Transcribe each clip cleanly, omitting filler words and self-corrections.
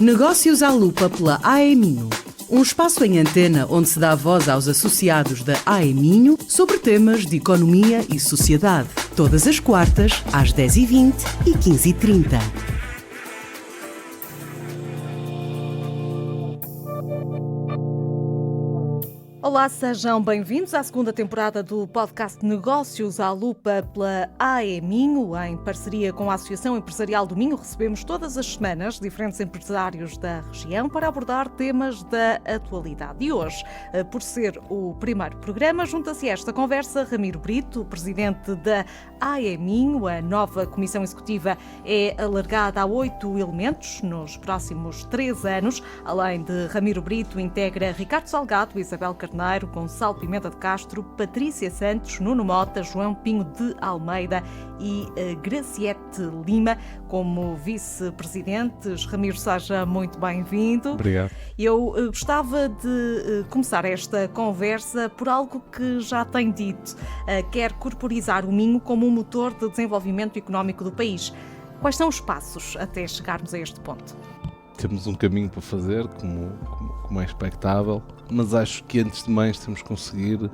Negócios à Lupa pela AE Minho. Um espaço em antena onde se dá voz aos associados da AE Minho sobre temas de economia e sociedade. Todas as quartas, às 10h20 e 15h30. Olá, sejam bem-vindos à segunda temporada do podcast Negócios à Lupa pela AE Minho. Em parceria com a Associação Empresarial do Minho, recebemos todas as semanas diferentes empresários da região para abordar temas da atualidade. E hoje, por ser o primeiro programa, junta-se a esta conversa Ramiro Brito, presidente da AE Minho. A nova Comissão Executiva é alargada a 8 elementos nos próximos 3 anos. Além de Ramiro Brito, integra Ricardo Salgado, Isabel Carneiro, Gonçalo Pimenta de Castro, Patrícia Santos, Nuno Mota, João Pinho de Almeida e Graciete Lima como vice-presidentes. Ramiro, seja muito bem-vindo. Obrigado. Eu gostava de começar esta conversa por algo que já tem dito. Quer corporizar o Minho como um motor de desenvolvimento económico do país. Quais são os passos até chegarmos a este ponto? Temos um caminho para fazer, como é expectável, mas acho que antes de mais temos que conseguir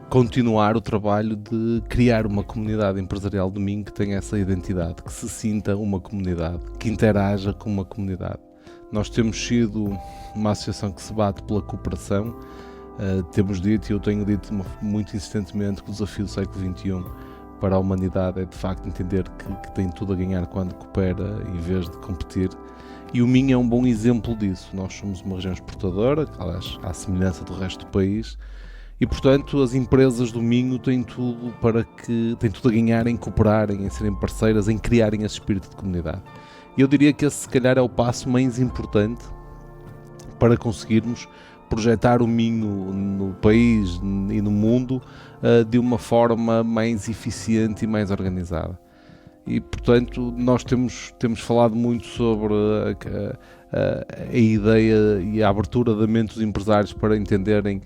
continuar o trabalho de criar uma comunidade empresarial do Minho que tenha essa identidade, que se sinta uma comunidade, que interaja com uma comunidade. Nós temos sido uma associação que se bate pela cooperação, temos dito, e eu tenho dito muito insistentemente, que o desafio do século XXI para a humanidade é de facto entender que tem tudo a ganhar quando coopera em vez de competir. E o Minho é um bom exemplo disso. Nós somos uma região exportadora, aliás, à semelhança do resto do país, e portanto as empresas do Minho têm tudo a ganhar em cooperarem, em serem parceiras, em criarem esse espírito de comunidade. E eu diria que esse, se calhar, é o passo mais importante para conseguirmos projetar o Minho no país e no mundo de uma forma mais eficiente e mais organizada. E, portanto, nós temos falado muito sobre a ideia e a abertura da mente dos empresários para entenderem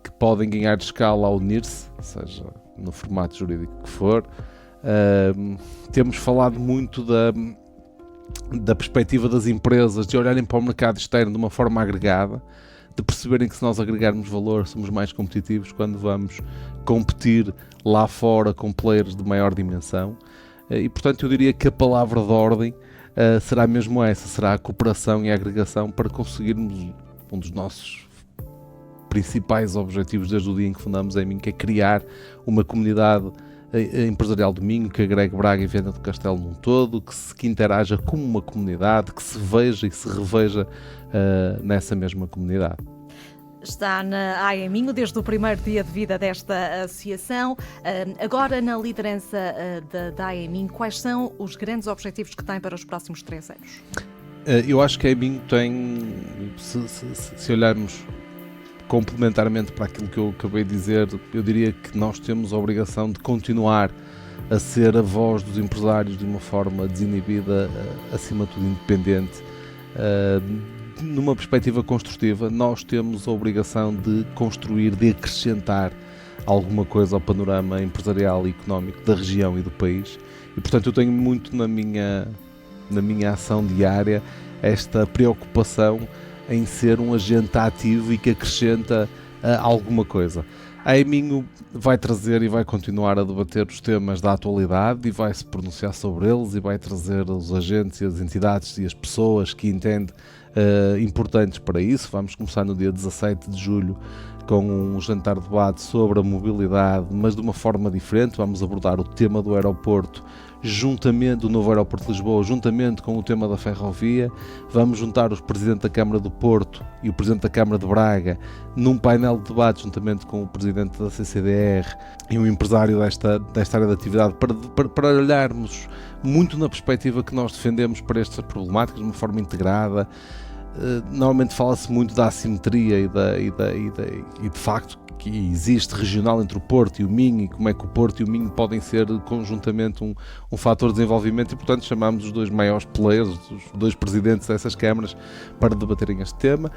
que podem ganhar de escala ao unir-se, seja no formato jurídico que for. Temos falado muito da perspectiva das empresas, de olharem para o mercado externo de uma forma agregada, de perceberem que se nós agregarmos valor somos mais competitivos quando vamos competir lá fora com players de maior dimensão. E, portanto, eu diria que a palavra de ordem será mesmo essa, será a cooperação e a agregação para conseguirmos um dos nossos principais objetivos desde o dia em que fundamos a Minho, que é criar uma comunidade empresarial do Minho que agregue Braga e Viana do Castelo num todo, que interaja como uma comunidade, que se veja e se reveja nessa mesma comunidade. Está na AE Minho desde o primeiro dia de vida desta associação. Agora, na liderança da AE Minho, quais são os grandes objetivos que tem para os próximos 3 anos? Eu acho que a AE Minho tem, se olharmos complementarmente para aquilo que eu acabei de dizer, eu diria que nós temos a obrigação de continuar a ser a voz dos empresários de uma forma desinibida, acima de tudo independente. Numa perspectiva construtiva, nós temos a obrigação de construir, de acrescentar alguma coisa ao panorama empresarial e económico da região e do país. E, portanto, eu tenho muito na minha ação diária esta preocupação em ser um agente ativo e que acrescenta alguma coisa. A AE Minho vai trazer e vai continuar a debater os temas da atualidade e vai se pronunciar sobre eles e vai trazer os agentes e as entidades e as pessoas que entende importantes para isso. Vamos começar no dia 17 de julho com um jantar de debate sobre a mobilidade, mas de uma forma diferente. Vamos abordar o tema do aeroporto, juntamente do novo aeroporto de Lisboa, juntamente com o tema da ferrovia. Vamos juntar o Presidente da Câmara do Porto e o Presidente da Câmara de Braga num painel de debate, juntamente com o Presidente da CCDR e um empresário desta área de atividade, para olharmos muito na perspectiva que nós defendemos para estas problemáticas, de uma forma integrada. Normalmente fala-se muito da assimetria e de facto que existe regional entre o Porto e o Minho, e como é que o Porto e o Minho podem ser conjuntamente um fator de desenvolvimento, e portanto chamamos os dois maiores players, os dois presidentes dessas câmaras, para debaterem este tema.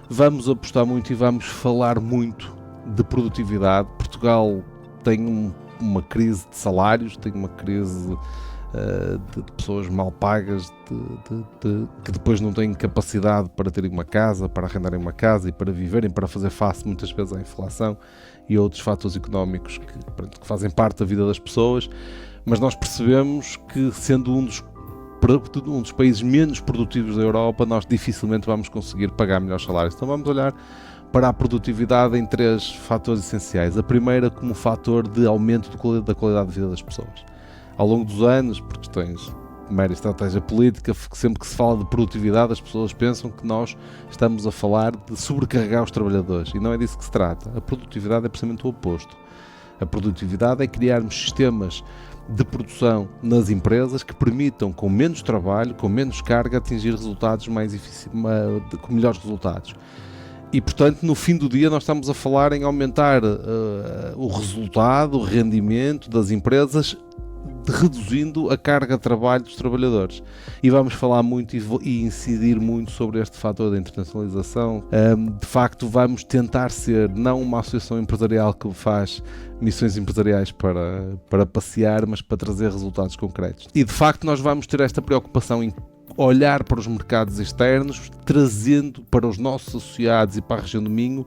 Vamos apostar muito e vamos falar muito de produtividade. Portugal tem uma crise de salários, tem uma crise de pessoas mal pagas, que depois não têm capacidade para terem uma casa, para arrendarem uma casa e para viverem, para fazer face muitas vezes à inflação e outros fatores económicos que fazem parte da vida das pessoas. Mas nós percebemos que, sendo um dos países menos produtivos da Europa, nós dificilmente vamos conseguir pagar melhores salários. Então vamos olhar para a produtividade em 3 fatores essenciais. A primeira como fator de aumento da qualidade de vida das pessoas. Ao longo dos anos, por questões de mera estratégia política, sempre que se fala de produtividade, as pessoas pensam que nós estamos a falar de sobrecarregar os trabalhadores, e não é disso que se trata. A produtividade é precisamente o oposto. A produtividade é criarmos sistemas de produção nas empresas que permitam, com menos trabalho, com menos carga, atingir resultados com melhores resultados. E, portanto, no fim do dia nós estamos a falar em aumentar o resultado, o rendimento das empresas, reduzindo a carga de trabalho dos trabalhadores. E vamos falar muito e incidir muito sobre este fator da internacionalização. De facto, vamos tentar ser não uma associação empresarial que faz missões empresariais para passear, mas para trazer resultados concretos. E, de facto, nós vamos ter esta preocupação em olhar para os mercados externos, trazendo para os nossos associados e para a região do Minho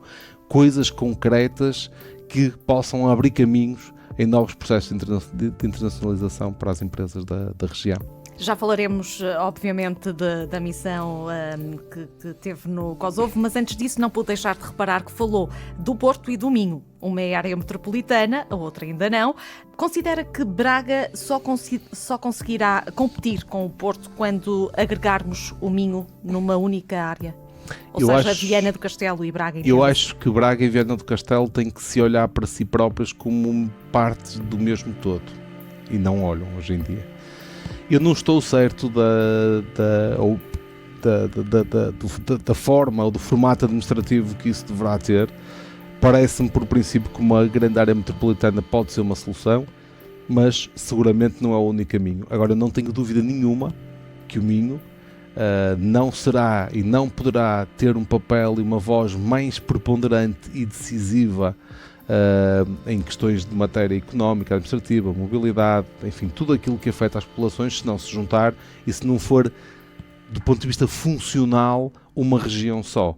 coisas concretas que possam abrir caminhos em novos processos de internacionalização para as empresas da região. Já falaremos, obviamente, da missão que teve no Kosovo, mas antes disso não pude deixar de reparar que falou do Porto e do Minho. Uma é área metropolitana, a outra ainda não. Considera que Braga só conseguirá competir com o Porto quando agregarmos o Minho numa única área? Ou seja, Viana do Castelo e Braga. Eu acho que Braga e Viana do Castelo têm que se olhar para si próprias como partes do mesmo todo. E não olham hoje em dia. Eu não estou certo da forma ou do formato administrativo que isso deverá ter. Parece-me, por princípio, que uma grande área metropolitana pode ser uma solução, mas seguramente não é o único caminho. Agora, não tenho dúvida nenhuma que o Minho não será e não poderá ter um papel e uma voz mais preponderante e decisiva em questões de matéria económica, administrativa, mobilidade, enfim, tudo aquilo que afeta as populações, se não se juntar e se não for, do ponto de vista funcional, uma região só.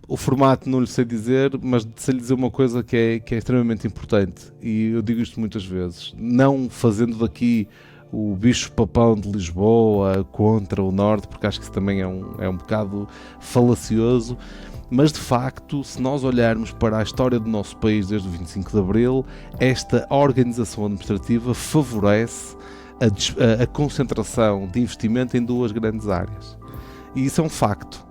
O formato não lhe sei dizer, mas sei lhe dizer uma coisa que é extremamente importante, e eu digo isto muitas vezes, não fazendo daqui o bicho-papão de Lisboa contra o Norte, porque acho que isso também é um bocado falacioso, mas de facto, se nós olharmos para a história do nosso país desde o 25 de Abril, esta organização administrativa favorece a concentração de investimento em 2 grandes áreas. E isso é um facto.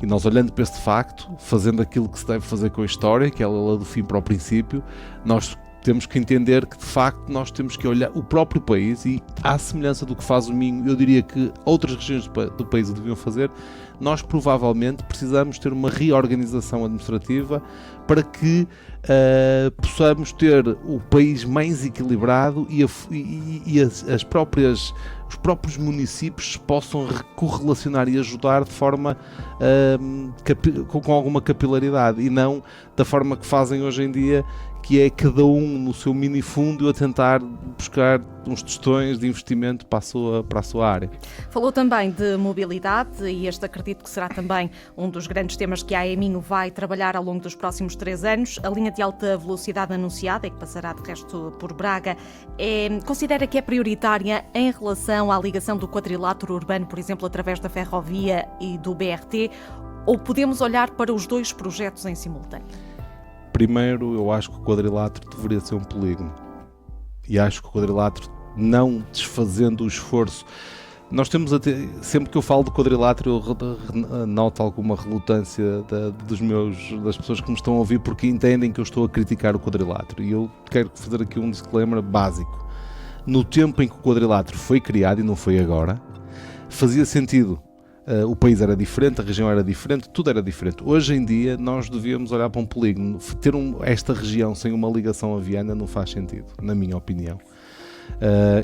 E nós, olhando para este facto, fazendo aquilo que se deve fazer com a história, que é ela do fim para o princípio, nós temos que entender que, de facto, nós temos que olhar o próprio país e, à semelhança do que faz o Minho, eu diria que outras regiões do país o deviam fazer, nós provavelmente precisamos ter uma reorganização administrativa para que possamos ter o país mais equilibrado e os próprios municípios se possam correlacionar e ajudar de forma com alguma capilaridade e não da forma que fazem hoje em dia, que é cada um no seu minifundo a tentar buscar uns tostões de investimento para a sua área. Falou também de mobilidade e este acredito que será também um dos grandes temas que a AEMinho vai trabalhar ao longo dos próximos 3 anos. A linha de alta velocidade anunciada, e que passará de resto por Braga, considera que é prioritária em relação à ligação do quadrilátero urbano, por exemplo, através da ferrovia e do BRT, ou podemos olhar para os 2 projetos em simultâneo? Primeiro, eu acho que o quadrilátero deveria ser um polígono. E acho que o quadrilátero, não desfazendo o esforço... Nós temos sempre que eu falo do quadrilátero, eu noto alguma relutância das pessoas que me estão a ouvir porque entendem que eu estou a criticar o quadrilátero. E eu quero fazer aqui um disclaimer básico. No tempo em que o quadrilátero foi criado, e não foi agora, fazia sentido. O país era diferente, a região era diferente, tudo era diferente. Hoje em dia nós devíamos olhar para um polígono. Ter esta região sem uma ligação a Viana não faz sentido, na minha opinião.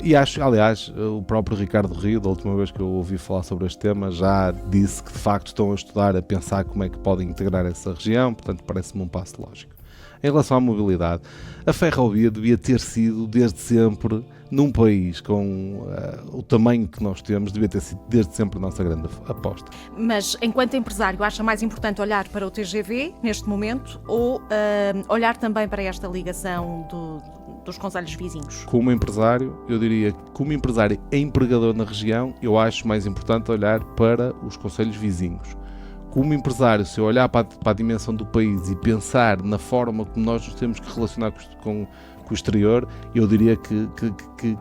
E acho, aliás, o próprio Ricardo Rio, da última vez que eu ouvi falar sobre este tema, já disse que de facto estão a estudar, a pensar como é que podem integrar essa região, portanto parece-me um passo lógico. Em relação à mobilidade, a ferrovia devia ter sido desde sempre num país com o tamanho que nós temos, devia ter sido desde sempre a nossa grande aposta. Mas, enquanto empresário, acha mais importante olhar para o TGV neste momento ou olhar também para esta ligação dos concelhos vizinhos? Como empresário, eu diria que como empresário empregador na região, eu acho mais importante olhar para os concelhos vizinhos. Como empresário, se eu olhar para a dimensão do país e pensar na forma como nós nos temos que relacionar com o exterior, eu diria que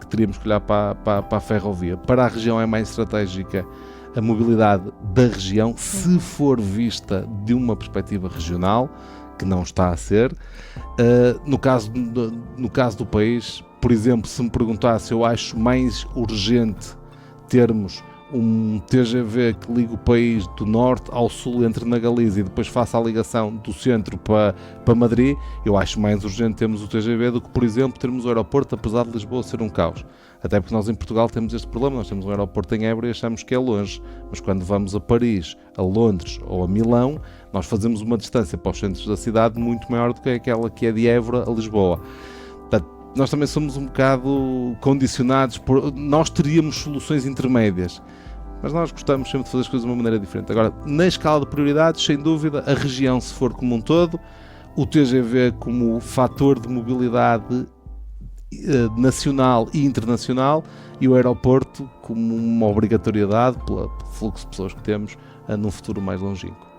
teríamos que olhar para a ferrovia. Para a região é mais estratégica a mobilidade da região, se for vista de uma perspectiva regional, que não está a ser. No caso do país, por exemplo, se me perguntasse, eu acho mais urgente termos um TGV que liga o país do norte ao sul, entre na Galiza e depois faça a ligação do centro para Madrid, eu acho mais urgente termos o TGV do que, por exemplo, termos o aeroporto, apesar de Lisboa ser um caos. Até porque nós em Portugal temos este problema, nós temos um aeroporto em Évora e achamos que é longe, mas quando vamos a Paris, a Londres ou a Milão, nós fazemos uma distância para os centros da cidade muito maior do que aquela que é de Évora a Lisboa. Portanto, nós também somos um bocado condicionados nós teríamos soluções intermédias, mas nós gostamos sempre de fazer as coisas de uma maneira diferente. Agora, na escala de prioridades, sem dúvida, a região, se for como um todo, o TGV como fator de mobilidade nacional e internacional, e o aeroporto como uma obrigatoriedade pelo fluxo de pessoas que temos num futuro mais longínquo.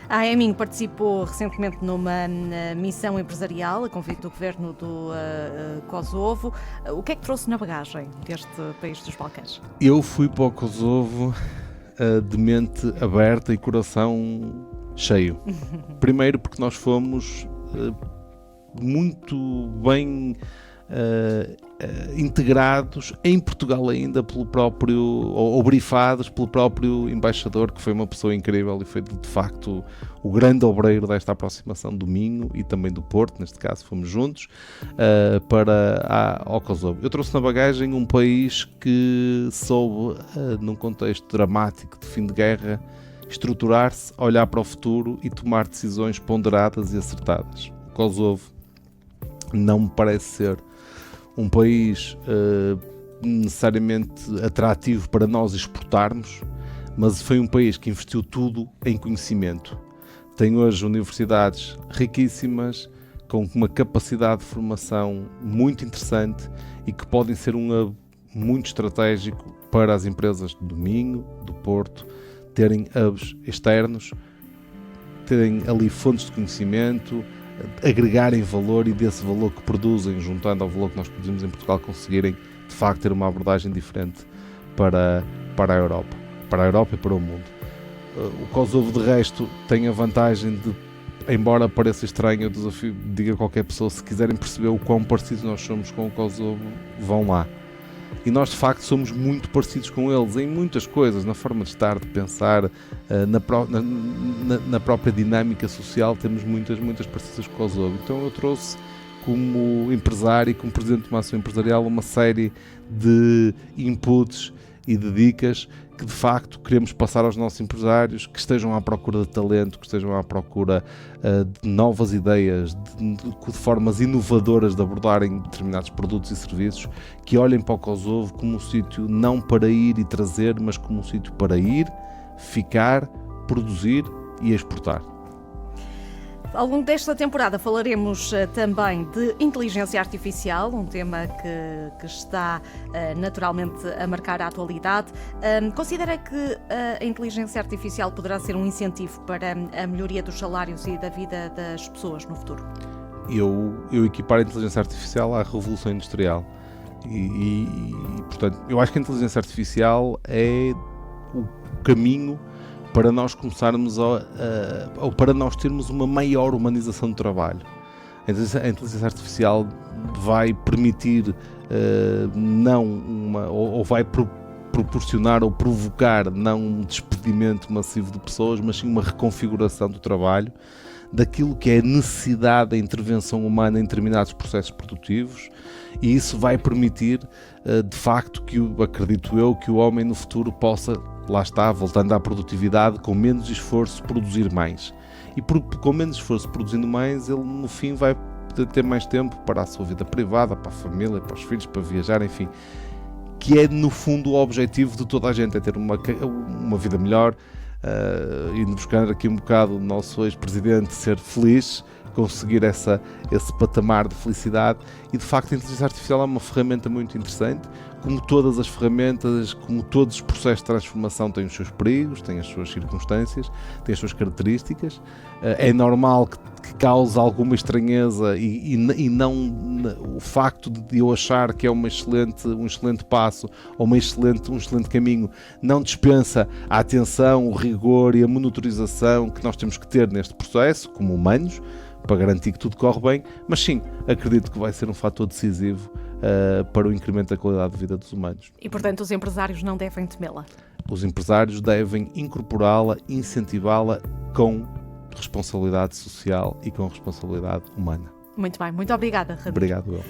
A Aeminho participou recentemente numa missão empresarial a convite do governo do Kosovo. O que é que trouxe na bagagem deste país dos Balcãs? Eu fui para o Kosovo de mente aberta e coração cheio. Primeiro porque nós fomos muito bem integrados em Portugal ainda pelo próprio, ou brifados pelo próprio embaixador, que foi uma pessoa incrível e foi de facto o grande obreiro desta aproximação do Minho e também do Porto, neste caso fomos juntos ao Kosovo. Eu trouxe na bagagem um país que soube, num contexto dramático de fim de guerra, estruturar-se, olhar para o futuro e tomar decisões ponderadas e acertadas. O Kosovo não me parece ser um país necessariamente atrativo para nós exportarmos, mas foi um país que investiu tudo em conhecimento. Tem hoje universidades riquíssimas, com uma capacidade de formação muito interessante e que podem ser um hub muito estratégico para as empresas do Minho, do Porto, terem hubs externos, terem ali fontes de conhecimento, agregarem valor e desse valor que produzem, juntando ao valor que nós produzimos em Portugal, conseguirem de facto ter uma abordagem diferente para a Europa e para o mundo. O Kosovo de resto tem a vantagem de, embora pareça estranho, eu desafio, diga a qualquer pessoa, se quiserem perceber o quão parecidos nós somos com o Kosovo, vão lá. E nós de facto somos muito parecidos com eles em muitas coisas, na forma de estar, de pensar, na própria dinâmica social, temos muitas parecidas com o Kosovo. Então eu trouxe como empresário e como presidente de uma ação empresarial uma série de inputs e de dicas que de facto queremos passar aos nossos empresários, que estejam à procura de talento, que estejam à procura de novas ideias, de formas inovadoras de abordarem determinados produtos e serviços, que olhem para o Kosovo como um sítio não para ir e trazer, mas como um sítio para ir, ficar, produzir e exportar. Ao longo desta temporada falaremos também de inteligência artificial, um tema que está naturalmente a marcar a atualidade. Considera que a inteligência artificial poderá ser um incentivo para a melhoria dos salários e da vida das pessoas no futuro? Eu equiparo a inteligência artificial à revolução industrial e portanto, eu acho que a inteligência artificial é o caminho para nós começarmos ou para nós termos uma maior humanização do trabalho. A inteligência artificial vai permitir ou vai proporcionar ou provocar não um despedimento massivo de pessoas, mas sim uma reconfiguração do trabalho, daquilo que é a necessidade da intervenção humana em determinados processos produtivos, e isso vai permitir de facto acredito eu, que o homem no futuro possa, lá está, voltando à produtividade, com menos esforço produzir mais. E com menos esforço produzindo mais, ele no fim vai de ter mais tempo para a sua vida privada, para a família, para os filhos, para viajar, enfim. Que é, no fundo, o objetivo de toda a gente, é ter uma vida melhor, indo buscar aqui um bocado o nosso ex-presidente ser feliz, conseguir esse patamar de felicidade. E de facto a inteligência artificial é uma ferramenta muito interessante, como todas as ferramentas, como todos os processos de transformação têm os seus perigos, têm as suas circunstâncias, têm as suas características. É normal que cause alguma estranheza e não o facto de eu achar que é um excelente passo ou um excelente caminho não dispensa a atenção, o rigor e a monitorização que nós temos que ter neste processo como humanos, para garantir que tudo corre bem, mas sim, acredito que vai ser um fator decisivo para o incremento da qualidade de vida dos humanos. E, portanto, os empresários não devem temê-la? Os empresários devem incorporá-la, incentivá-la com responsabilidade social e com responsabilidade humana. Muito bem, muito obrigada, Ramiro. Obrigado, eu.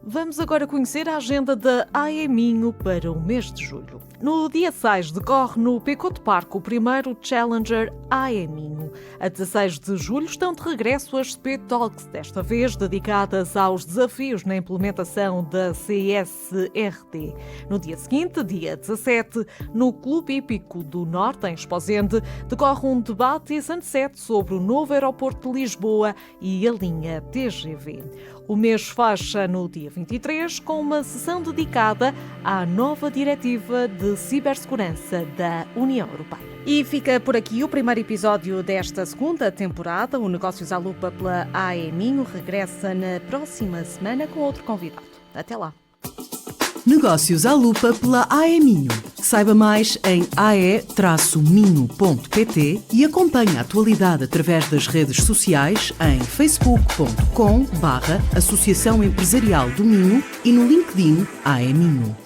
Vamos agora conhecer a agenda da AEMinho para o mês de julho. No dia 6 decorre no Pecote Parque o primeiro Challenger AEMinho. A 16 de julho estão de regresso as Speed Talks, desta vez dedicadas aos desafios na implementação da CSRD. No dia seguinte, dia 17, no Clube Hípico do Norte, em Esposende, decorre um debate e sunset sobre o novo aeroporto de Lisboa e a linha TGV. O mês fecha no dia 23 com uma sessão dedicada à nova diretiva de cibersegurança da União Europeia. E fica por aqui o primeiro episódio desta segunda temporada. O Negócios à Lupa pela AEMinho regressa na próxima semana com outro convidado. Até lá. Negócios à Lupa pela AEMinho. Saiba mais em ae-minho.pt e acompanhe a atualidade através das redes sociais em facebook.com/Associação Empresarial do Minho e no LinkedIn AEMinho.